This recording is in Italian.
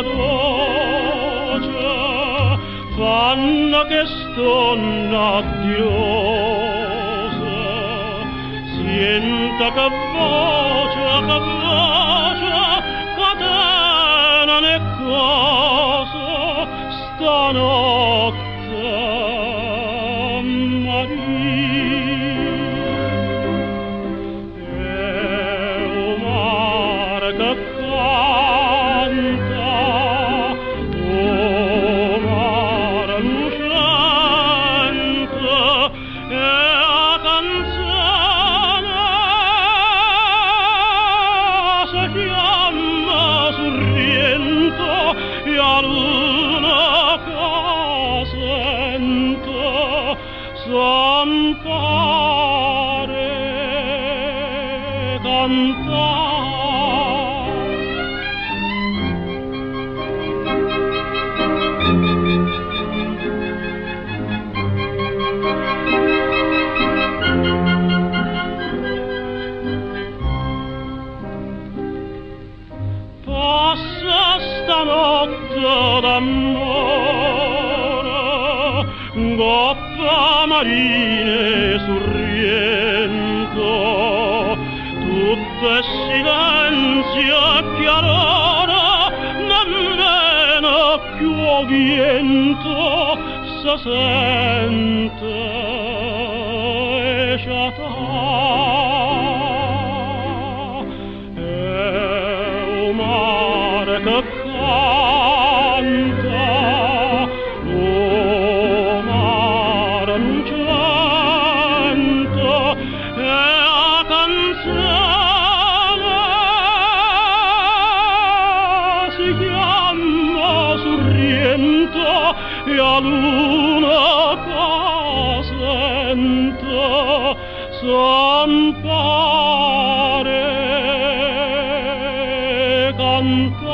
voce fanno che stonna addiose, senta che voce, catena e cosa stanotte Maria. E un mare che canta, un mare lucente, e la canzone si chiama Sorrento, e a luna che sente s'ampare cantare. Passa stanotte d'amore, goppa marine sul riento, tutto è silenzio e chiarore, nemmeno più vento si sente che canta, o mare lucente, e la canzone si chiama Sorrento, e a luna che sente s'ampare cantare.